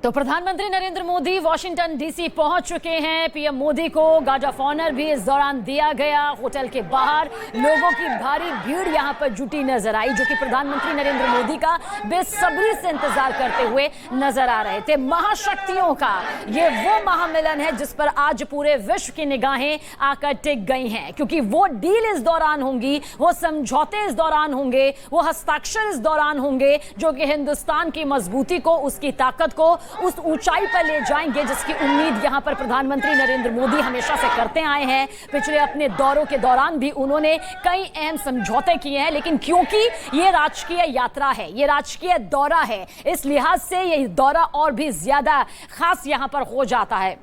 तो प्रधानमंत्री Narendra Modi Washington DC पहुंच चुके हैं। पीएम मोदी को गार्ड ऑफ ऑनर भी इस दौरान दिया गया। होटल के बाहर लोगों की भारी भीड़ यहां पर जुटी नजर आई, जो कि प्रधानमंत्री नरेंद्र मोदी का बेसब्री से इंतजार करते हुए नजर आ रहे थे। महाशक्तियों का ये वो महामिलन है जिस पर आज पूरे विश्व की निगाहें आकर टिक गई हैं, क्योंकि वो डील इस दौरान होंगी, वो समझौते इस दौरान होंगे, वो हस्ताक्षर इस दौरान होंगे जो कि हिंदुस्तान की मजबूती को, उसकी ताकत को उस ऊंचाई पर ले जाएंगे जिसकी उम्मीद यहां पर प्रधानमंत्री नरेंद्र मोदी हमेशा से करते आए हैं। पिछले अपने दौरों के दौरान भी उन्होंने कई अहम समझौते किए हैं, लेकिन क्योंकि ये राजकीय यात्रा है, ये राजकीय दौरा है, इस लिहाज से ये दौरा और भी ज्यादा खास यहां पर हो जाता है।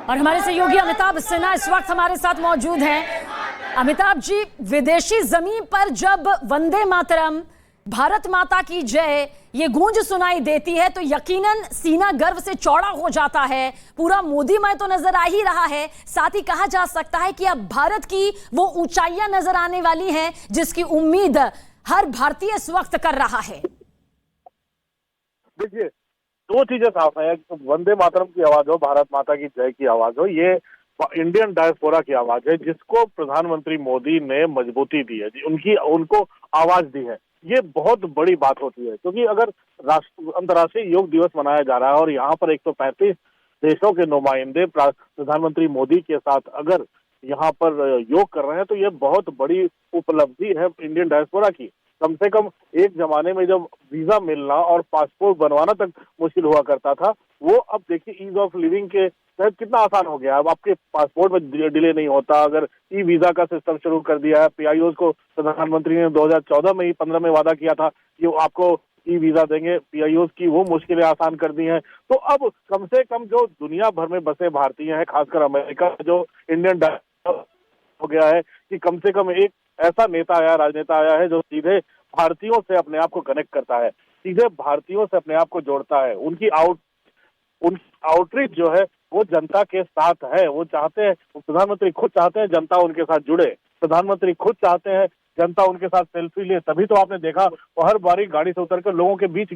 और हमारे सहयोगी अमिताभ सिन्हा इस वक्त हमारे साथ मौजूद हैं। अमिताभ जी, विदेशी जमीन पर जब वंदे मातरम, भारत माता की जय, ये गूंज सुनाई देती है तो यकीनन सीना गर्व से चौड़ा हो जाता है। पूरा मोदीमय तो नजर आ ही रहा है, साथ ही कहा जा सकता है कि अब भारत की वो ऊंचाइयां नजर आने वाली हैं जिसकी उम्मीद हर भारतीय इस वक्त कर रहा है। देखिए, दो चीजें साफ है। वंदे मातरम की आवाज हो, भारत माता की जय की आवाज हो, ये इंडियन डायस्पोरा की आवाज है जिसको प्रधानमंत्री मोदी ने मजबूती दी है, उनको आवाज दी है। ये बहुत बड़ी बात होती है, क्योंकि अगर अंतर्राष्ट्रीय योग दिवस मनाया जा रहा है और यहाँ पर 135 देशों के नुमाइंदे प्रधानमंत्री मोदी के साथ अगर यहाँ पर योग कर रहे हैं तो ये बहुत बड़ी उपलब्धि है इंडियन डायस्पोरा की। कम से कम एक जमाने में जब वीजा मिलना और पासपोर्ट बनवाना तक मुश्किल हुआ करता था, वो अब देखिए ईज ऑफ लिविंग के तहत कितना आसान हो गया। अब आपके पासपोर्ट में डिले नहीं होता। अगर ई वीजा का सिस्टम शुरू कर दिया है, पीआईओ को प्रधानमंत्री ने 2014 में ही 15 में वादा किया था कि वो आपको ई वीजा देंगे, पीआईओ की वो मुश्किलें आसान कर दी हैं। तो अब कम से कम जो दुनिया भर में बसे भारतीय हैं, खासकर अमेरिका जो इंडियन हो गया है कि कम से कम एक ऐसा नेता आया, राजनेता आया है जो सीधे भारतीयों से अपने आप को कनेक्ट करता है, सीधे भारतीयों से अपने आप को जोड़ता है। उनकी आउटरीच जो है वो जनता के साथ है। वो चाहते हैं, प्रधानमंत्री खुद चाहते हैं जनता उनके साथ जुड़े। प्रधानमंत्री खुद चाहते हैं जनता उनके साथ सेल्फी ले। तभी तो आपने देखा वो हर बारी गाड़ी से उतरकर लोगों के बीच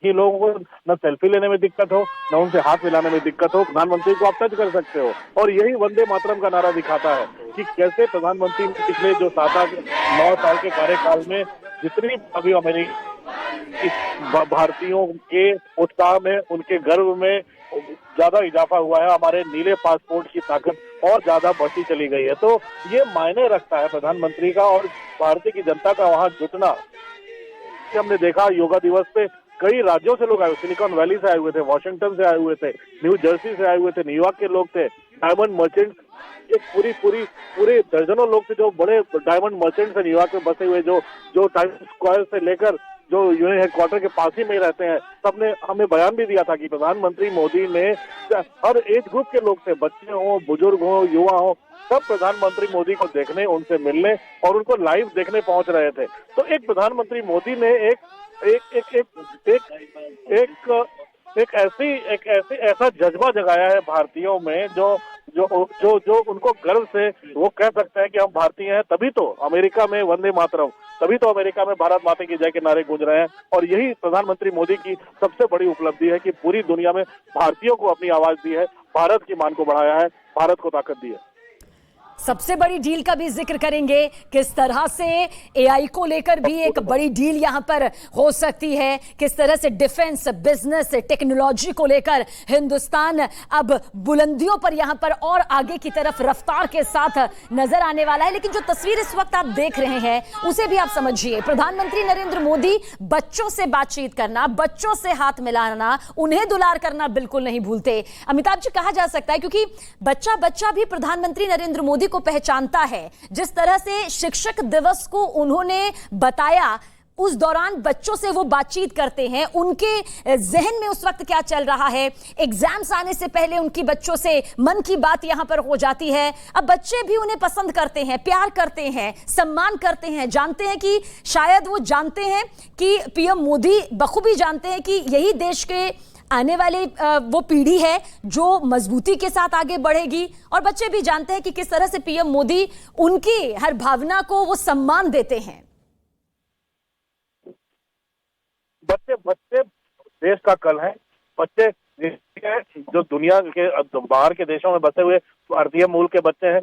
कि लोगों को न सेल्फी लेने में दिक्कत हो, न उनसे हाथ मिलाने में दिक्कत हो, प्रधानमंत्री को आप टच कर सकते हो। और यही वंदे मातरम का नारा दिखाता है कि कैसे प्रधानमंत्री ने पिछले जो 7-9 साल के कार्यकाल में जितनी अभी अमेरिकी भारतीयों के उत्साह में, उनके गर्व में ज्यादा इजाफा हुआ है। हमारे नीले पासपोर्ट की ताकत और ज्यादा बढ़ती चली गई है। तो ये मायने रखता है प्रधानमंत्री का और भारतीय की जनता का वहां जुटना। हमने देखा योगा दिवस पे कई राज्यों से लोग आए, सिलिकॉन वैली से आए हुए थे, वॉशिंगटन से आए हुए थे, न्यू जर्सी से आए हुए थे, न्यूयॉर्क के लोग थे, डायमंड मर्चेंट, एक पूरे दर्जनों लोग थे जो बड़े डायमंड मर्चेंट से न्यूयॉर्क में बसे हुए, जो टाइम्स स्क्वायर से लेकर जो यूनियन हेडक्वार्टर के पास ही में रहते हैं। सबने हमें बयान भी दिया था कि प्रधानमंत्री मोदी ने हर एज ग्रुप के लोग थे, बच्चे हों, बुजुर्ग हों, युवा हों, सब प्रधानमंत्री मोदी को देखने, उनसे मिलने और उनको लाइव देखने पहुंच रहे थे। तो एक प्रधानमंत्री मोदी ने ऐसा जज्बा जगाया है भारतीयों में जो उनको गर्व से वो कह सकते हैं कि हम भारतीय हैं। तभी तो अमेरिका में वंदे मातरम, तभी तो अमेरिका में भारत माता की जय के नारे गूंज रहे हैं। और यही प्रधानमंत्री मोदी की सबसे बड़ी उपलब्धि है कि पूरी दुनिया में भारतीयों को अपनी आवाज दी है, भारत की मान को बढ़ाया है, भारत को ताकत दी है। सबसे बड़ी डील का भी जिक्र करेंगे, किस तरह से एआई को लेकर भी एक बड़ी डील यहां पर हो सकती है, किस तरह से डिफेंस, बिजनेस, टेक्नोलॉजी को लेकर हिंदुस्तान अब बुलंदियों पर यहां पर और आगे की तरफ रफ्तार के साथ नजर आने वाला है। लेकिन जो तस्वीर इस वक्त आप देख रहे हैं उसे भी आप समझिए। प्रधानमंत्री नरेंद्र मोदी बच्चों से बातचीत करना, बच्चों से हाथ मिलाना, उन्हें दुलार करना बिल्कुल नहीं भूलते। अमिताभ जी, कहा जा सकता है क्योंकि बच्चा भी प्रधानमंत्री नरेंद्र मोदी मोदी को पहचानता है, जिस तरह से शिक्षक दिवस को उन्होंने बताया, उस दौरान बच्चों से वो बातचीत करते हैं, उनके जहन में उस वक्त क्या चल रहा है, एग्जाम्स आने से पहले उनकी बच्चों से मन की बात यहां पर हो जाती है। अब बच्चे भी उन्हें पसंद करते हैं, प्यार करते हैं, सम्मान करते हैं, जानते हैं कि शायद वो जानते हैं कि पीएम मोदी बखूबी जानते हैं कि यही देश के आने वाली वो पीढ़ी है जो मजबूती के साथ आगे बढ़ेगी। और बच्चे भी जानते हैं कि किस तरह से पीएम मोदी उनकी हर भावना को वो सम्मान देते हैं। बच्चे देश का कल है। बच्चे जो दुनिया के बाहर के देशों में बसे हुए भारतीय मूल के बच्चे हैं,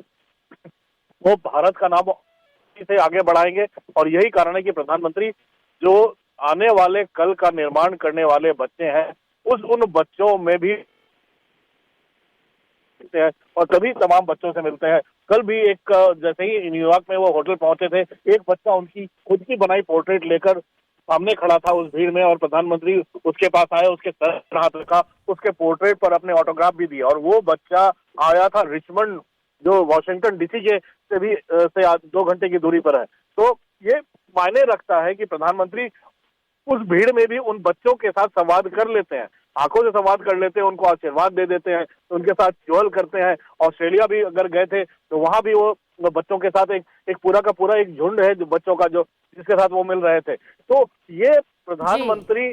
वो भारत का नाम से आगे बढ़ाएंगे। और यही कारण है कि प्रधानमंत्री जो आने वाले कल का निर्माण करने वाले बच्चे हैं, उन बच्चों में भी हैं और तभी तमाम बच्चों से मिलते हैं। कल भी एक जैसे ही न्यूयॉर्क में वो होटल पहुंचे थे, एक बच्चा उनकी खुद की बनाई पोर्ट्रेट लेकर सामने खड़ा था उस भीड़ में, और प्रधानमंत्री उसके पास आए, उसके सर पर हाथ रखा, उसके पोर्ट्रेट पर अपने ऑटोग्राफ भी दिया। और वो बच्चा आया था रिचमंड, जो वॉशिंगटन डीसी के से भी 2 घंटे की दूरी पर है। तो ये मायने रखता है कि प्रधानमंत्री उस भीड़ में भी उन बच्चों के साथ संवाद कर लेते हैं, आंखों से संवाद कर लेते हैं, उनको आशीर्वाद दे देते हैं, उनके साथ चहल करते हैं। ऑस्ट्रेलिया भी अगर गए थे तो वहां भी वो बच्चों के साथ एक पूरा का पूरा एक झुंड है जो बच्चों का, जो जिसके साथ वो मिल रहे थे। तो ये प्रधानमंत्री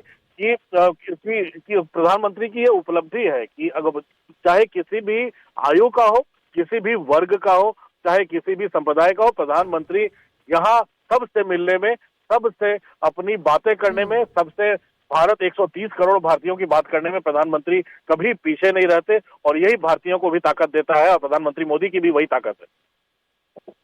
की ये उपलब्धि है कि अगर चाहे किसी भी आयु का हो, किसी भी वर्ग का हो, चाहे किसी भी संप्रदाय का हो, प्रधानमंत्री यहाँ सबसे मिलने में, सबसे अपनी बातें करने में, सबसे भारत 130 करोड़ भारतीयों की बात करने में प्रधानमंत्री कभी पीछे नहीं रहते। और यही भारतीयों को भी ताकत देता है, और प्रधानमंत्री मोदी की भी वही ताकत है।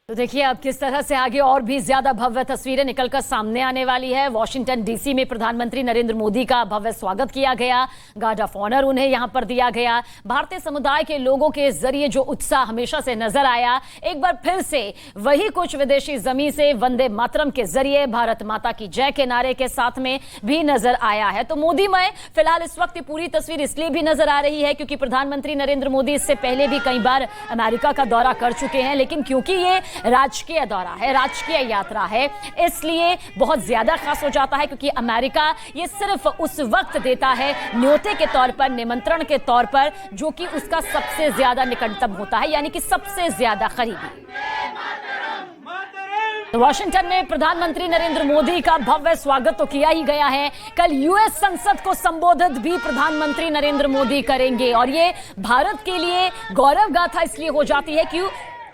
तो देखिए अब किस तरह से आगे और भी ज्यादा भव्य तस्वीरें निकलकर सामने आने वाली है। वॉशिंगटन डीसी में प्रधानमंत्री नरेंद्र मोदी का भव्य स्वागत किया गया, गार्ड ऑफ ऑनर उन्हें यहां पर दिया गया। भारतीय समुदाय के लोगों के जरिए जो उत्साह हमेशा से नजर आया, एक बार फिर से वही कुछ विदेशी जमीन से वंदे मातरम के जरिए भारत माता की जय के नारे के साथ में भी नजर आया है। तो मोदीमय फिलहाल इस वक्त पूरी तस्वीर इसलिए भी नजर आ रही है क्योंकि प्रधानमंत्री नरेंद्र मोदी इससे पहले भी कई बार अमेरिका का दौरा कर चुके हैं, लेकिन क्योंकि ये राजकीय दौरा है, राजकीय यात्रा है, इसलिए बहुत ज्यादा खास हो जाता है। क्योंकि अमेरिका ये सिर्फ उस वक्त देता है न्योते के तौर पर, निमंत्रण के तौर पर, जो कि उसका सबसे ज्यादा निकटतम होता है, यानी कि सबसे ज्यादा करीबी। तो वाशिंगटन में प्रधानमंत्री नरेंद्र मोदी का भव्य स्वागत तो किया ही गया है। कल यूएस संसद को संबोधित भी प्रधानमंत्री नरेंद्र मोदी करेंगे, और ये भारत के लिए गौरव गाथा इसलिए हो जाती है कि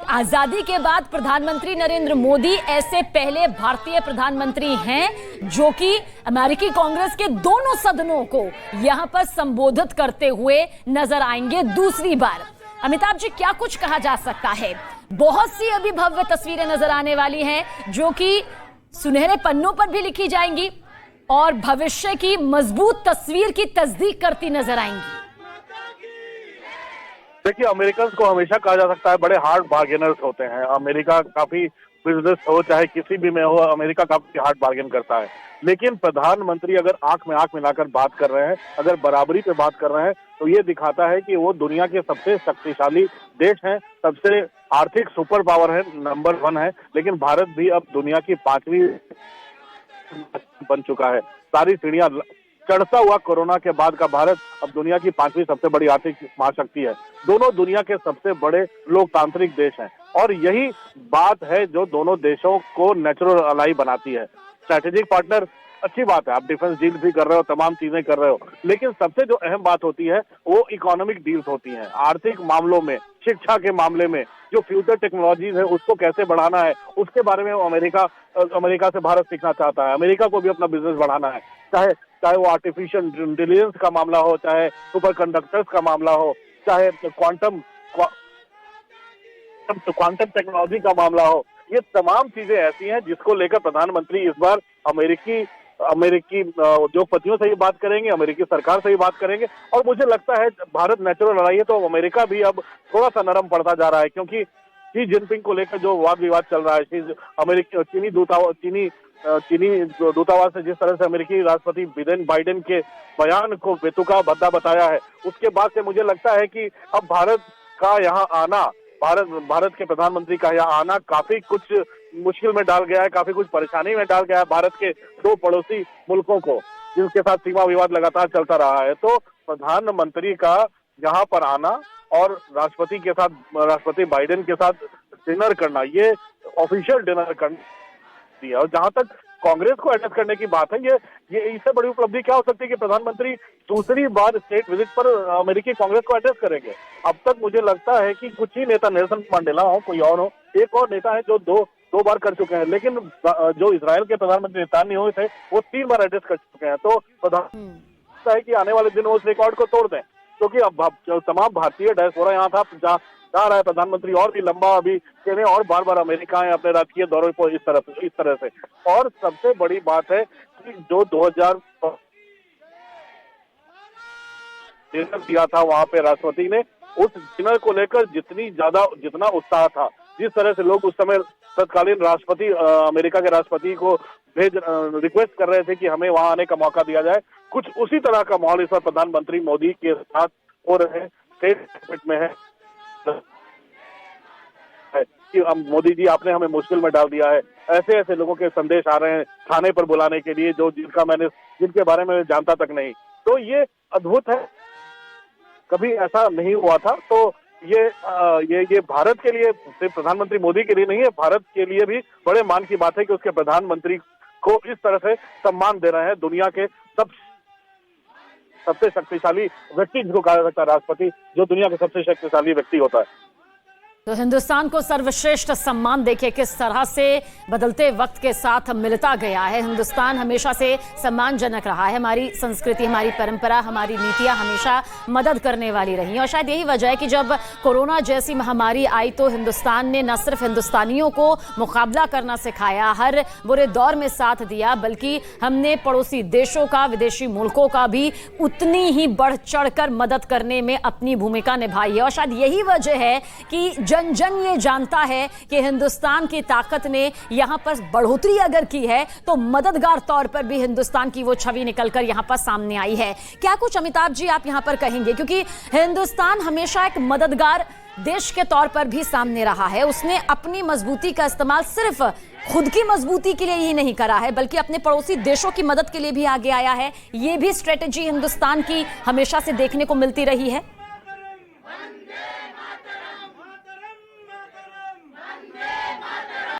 आजादी के बाद प्रधानमंत्री नरेंद्र मोदी ऐसे पहले भारतीय प्रधानमंत्री हैं जो कि अमेरिकी कांग्रेस के दोनों सदनों को यहां पर संबोधित करते हुए नजर आएंगे दूसरी बार। अमिताभ जी, क्या कुछ कहा जा सकता है? बहुत सी अभी भव्य तस्वीरें नजर आने वाली हैं जो कि सुनहरे पन्नों पर भी लिखी जाएंगी और भविष्य की मजबूत तस्वीर की तस्दीक करती नजर आएंगी। देखिए, अमेरिकन को हमेशा कहा जा सकता है बड़े हार्ड बार्गेनर्स होते हैं। अमेरिका काफी बिजनेस हो चाहे किसी भी में हो, अमेरिका काफी हार्ड बार्गेन करता है। लेकिन प्रधानमंत्री अगर आंख में आंख मिलाकर बात कर रहे हैं, अगर बराबरी पे बात कर रहे हैं, तो ये दिखाता है कि वो दुनिया के सबसे शक्तिशाली देश हैं, सबसे आर्थिक सुपर पावर है, नंबर 1 है। लेकिन भारत भी अब दुनिया की 5वीं बन चुका है। सारी सीढ़ियां चढ़ता हुआ कोरोना के बाद का भारत अब दुनिया की 5वीं सबसे बड़ी आर्थिक महाशक्ति है। दोनों दुनिया के सबसे बड़े लोकतांत्रिक देश हैं, और यही बात है जो दोनों देशों को नेचुरल अलाई बनाती है। स्ट्रैटेजिक पार्टनर अच्छी बात है, आप डिफेंस डील भी कर रहे हो, तमाम चीजें कर रहे हो, लेकिन सबसे जो अहम बात होती है वो इकोनॉमिक डील्स होती हैं। आर्थिक मामलों में, शिक्षा के मामले में, जो फ्यूचर टेक्नोलॉजीज है उसको कैसे बढ़ाना है, उसके बारे में अमेरिका से भारत सीखना चाहता है। अमेरिका को भी अपना बिजनेस बढ़ाना है, चाहे वो आर्टिफिशियल इंटेलिजेंस का मामला हो, चाहे सुपर कंडक्टर्स का मामला हो, चाहे क्वांटम टेक्नोलॉजी का मामला हो। ये तमाम चीजें ऐसी हैं जिसको लेकर प्रधानमंत्री इस बार अमेरिकी उद्योगपतियों से ही बात करेंगे, अमेरिकी सरकार से ही बात करेंगे। और मुझे लगता है भारत नेचुरल लड़ाई है तो अमेरिका भी अब थोड़ा सा नरम पड़ता जा रहा है, क्योंकि शी जिनपिंग को लेकर जो वाद विवाद चल रहा है, चीनी दूतावास ने जिस तरह से अमेरिकी राष्ट्रपति बाइडेन के बयान को बेतुका भद्दा बताया है, उसके बाद से मुझे लगता है कि अब भारत का यहाँ आना भारत के प्रधानमंत्री का यहाँ आना काफी कुछ मुश्किल में डाल गया है, काफी कुछ परेशानी में डाल गया है भारत के दो पड़ोसी मुल्कों को, जिनके साथ सीमा विवाद लगातार चलता रहा है। तो प्रधानमंत्री का यहाँ पर आना और राष्ट्रपति के साथ, राष्ट्रपति बाइडेन के साथ डिनर करना, ये ऑफिशियल डिनर करना है। और जहां तक कांग्रेस को एड्रेस करने की बात है, ये इससे बड़ी उपलब्धि क्या हो सकती है कि प्रधानमंत्री दूसरी बार स्टेट विजिट पर अमेरिकी कांग्रेस को एड्रेस करेंगे। अब तक मुझे लगता है कि कुछ ही नेता, नेल्सन मंडेला हो, कोई और हो, एक और नेता है जो दो बार कर चुके हैं, लेकिन जो इजराइल के प्रधानमंत्री नेतान्याहू थे वो 3 बार एड्रेस कर चुके हैं। तो प्रधानमंत्री है कि आने वाले दिनों उस रिकॉर्ड को तोड़ दें, क्योंकि अब तमाम भारतीय डायस्पोरा यहाँ था, जा रहा है प्रधानमंत्री और भी लंबा अभी कहने, और बार बार अमेरिका है अपने राजकीय दौरे पर इस तरह से। और सबसे बड़ी बात है कि जो 2000 डिनर दिया था वहां पे राष्ट्रपति ने, उस डिनर को लेकर जितना उत्साह था, जिस तरह से लोग उस समय तत्कालीन राष्ट्रपति, अमेरिका के राष्ट्रपति को रिक्वेस्ट कर रहे थे कि हमें वहां आने का मौका दिया जाए, कुछ उसी तरह का माहौल इस बार प्रधानमंत्री मोदी के साथ हो रहे हैं। स्टेट में है कि मोदी जी आपने हमें मुश्किल में डाल दिया है, ऐसे ऐसे लोगों के संदेश आ रहे हैं थाने पर बुलाने के लिए, जिनके बारे में जानता तक नहीं। तो ये अद्भुत है, कभी ऐसा नहीं हुआ था। तो ये भारत के लिए, सिर्फ प्रधानमंत्री मोदी के लिए नहीं है, भारत के लिए भी बड़े मान की बात है कि उसके प्रधानमंत्री को इस तरह से सम्मान दे रहे हैं दुनिया के सबसे शक्तिशाली व्यक्ति, जिसको कहा जा सकता है राष्ट्रपति, जो दुनिया का सबसे शक्तिशाली व्यक्ति होता है। तो हिंदुस्तान को सर्वश्रेष्ठ सम्मान देखिए किस तरह से बदलते वक्त के साथ मिलता गया है। हिंदुस्तान हमेशा से सम्मानजनक रहा है, हमारी संस्कृति, हमारी परंपरा, हमारी नीतियां हमेशा मदद करने वाली रही। और शायद यही वजह है कि जब कोरोना जैसी महामारी आई तो हिंदुस्तान ने न सिर्फ हिंदुस्तानियों को मुकाबला करना सिखाया, हर बुरे दौर में साथ दिया, बल्कि हमने पड़ोसी देशों का, विदेशी मुल्कों का भी उतनी ही बढ़ चढ़कर मदद करने में अपनी भूमिका निभाई है। और शायद यही वजह है कि जन जन ये जानता है कि हिंदुस्तान की ताकत ने यहां पर बढ़ोतरी अगर की है तो मददगार तौर पर भी हिंदुस्तान की वो छवि निकलकर यहां पर सामने आई है। क्या कुछ अमिताभ जी आप यहां पर कहेंगे, क्योंकि हिंदुस्तान हमेशा एक मददगार देश के तौर पर भी सामने रहा है। उसने अपनी मजबूती का इस्तेमाल सिर्फ खुद की मजबूती के लिए ही नहीं करा है, बल्कि अपने पड़ोसी देशों की मदद के लिए भी आगे आया है। ये भी स्ट्रेटेजी हिंदुस्तान की हमेशा से देखने को मिलती रही है।